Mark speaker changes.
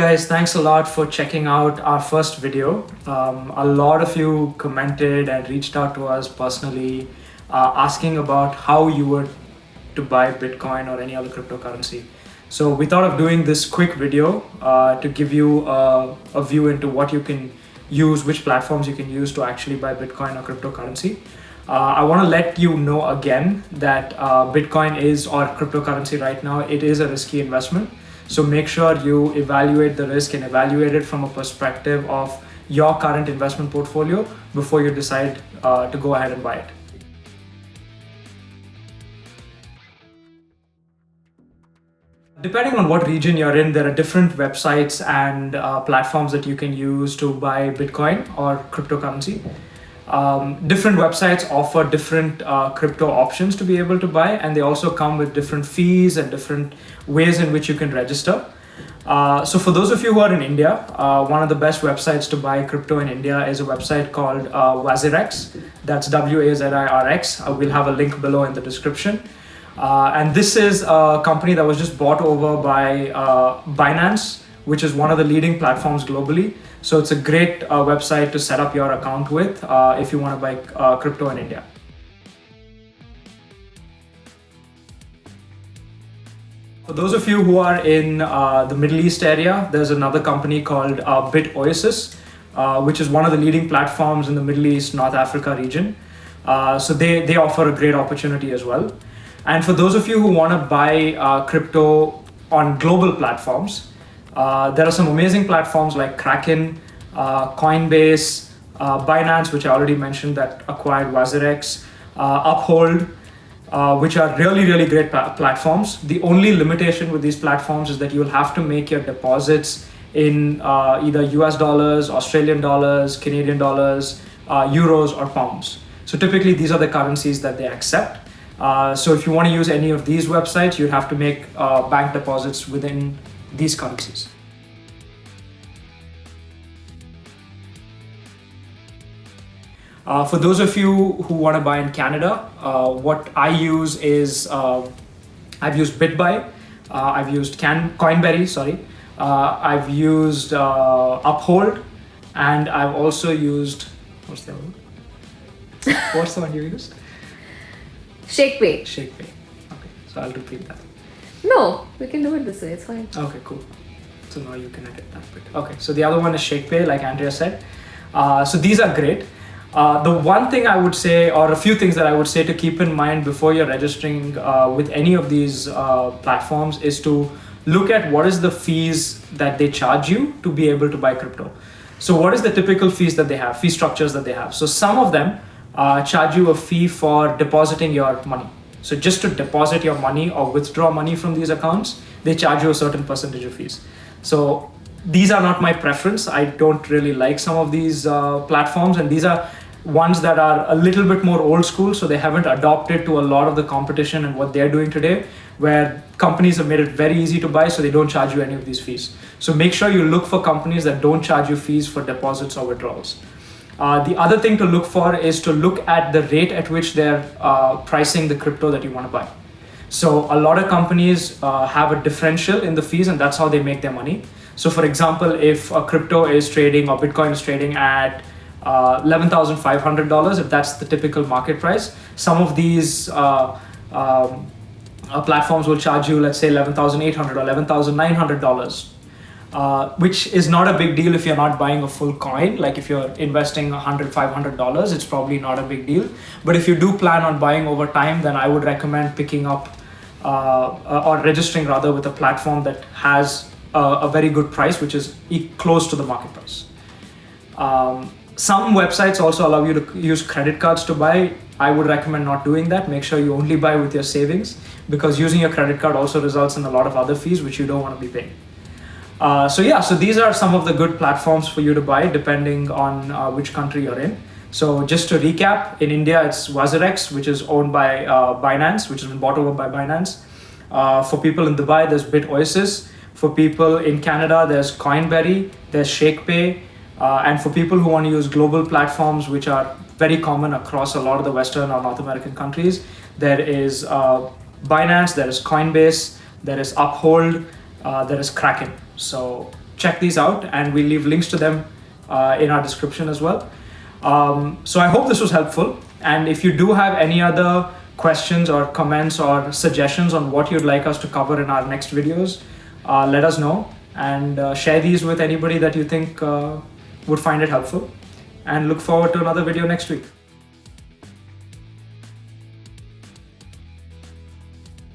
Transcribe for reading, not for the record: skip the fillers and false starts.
Speaker 1: guys, thanks a lot for checking out our first video. A lot of you commented and reached out to us personally asking about how you were to buy Bitcoin or any other cryptocurrency. So we thought of doing this quick video to give you a view into what you can use, which platforms you can use to actually buy Bitcoin or cryptocurrency. I want to let you know again that Bitcoin is, or cryptocurrency right now, it is a risky investment. So make sure you evaluate the risk and evaluate it from a perspective of your current investment portfolio before you decide to go ahead and buy it. Depending on what region you're in, there are different websites and platforms that you can use to buy Bitcoin or cryptocurrency. Different websites offer different crypto options to be able to buy, and they also come with different fees and different ways in which you can register. So for those of you who are in India, one of the best websites to buy crypto in India is a website called Wazirx. That's WAZIRX. We'll have a link below in the description. And this is a company that was just bought over by Binance, which is one of the leading platforms globally. So it's a great website to set up your account with if you want to buy crypto in India. For those of you who are in the Middle East area, there's another company called BitOasis, which is one of the leading platforms in the Middle East, North Africa region. So they offer a great opportunity as well. And for those of you who want to buy crypto on global platforms, there are some amazing platforms like Kraken, Coinbase, Binance, which I already mentioned that acquired Wazirx, Uphold, which are really, really great platforms. The only limitation with these platforms is that you'll have to make your deposits in either US dollars, Australian dollars, Canadian dollars, euros, or pounds. So typically these are the currencies that they accept. So if you want to use any of these websites, you'd have to make bank deposits within these currencies. For those of you who want to buy in Canada, what I use is I've used BitBuy, I've used Coinberry, I've used Uphold, and I've also used, what's the other one? What's the one you used?
Speaker 2: ShakePay.
Speaker 1: ShakePay. Okay, so I'll repeat that.
Speaker 2: No, we can do it this way. It's fine.
Speaker 1: Okay, cool. So now you can edit that bit. Okay, so the other one is ShakePay, like Andrea said. So these are great. The one thing I would say, or a few things that I would say to keep in mind before you're registering with any of these platforms is to look at what is the fees that they charge you to be able to buy crypto. So what is the typical fees that they have, fee structures that they have? So some of them charge you a fee for depositing your money. So just to deposit your money or withdraw money from these accounts, they charge you a certain percentage of fees. So these are not my preference. I don't really like some of these platforms, and these are ones that are a little bit more old school, so they haven't adopted to a lot of the competition and what they're doing today, where companies have made it very easy to buy, so they don't charge you any of these fees. So make sure you look for companies that don't charge you fees for deposits or withdrawals. The other thing to look for is to look at the rate at which they're pricing the crypto that you want to buy. So a lot of companies have a differential in the fees, and that's how they make their money. So for example, if a crypto is trading or Bitcoin is trading at $11,500, if that's the typical market price, some of these platforms will charge you, let's say $11,800 or $11,900. Which is not a big deal if you're not buying a full coin. Like if you're investing $100, $500, it's probably not a big deal. But if you do plan on buying over time, then I would recommend picking up or registering rather with a platform that has a very good price, which is close to the market price. Some websites also allow you to use credit cards to buy. I would recommend not doing that. Make sure you only buy with your savings, because using your credit card also results in a lot of other fees, which you don't want to be paying. So these are some of the good platforms for you to buy depending on which country you're in. So just to recap, in India, it's Wazirx, which is owned by Binance, which has been bought over by Binance. For people in Dubai, there's BitOasis. For people in Canada, there's Coinberry, there's ShakePay. And for people who want to use global platforms, which are very common across a lot of the Western or North American countries, there is Binance, there is Coinbase, there is Uphold, there is Kraken. So check these out, and we'll leave links to them in our description as well. So I hope this was helpful, and if you do have any other questions or comments or suggestions on what you'd like us to cover in our next videos, let us know, and share these with anybody that you think would find it helpful, and look forward to another video next week.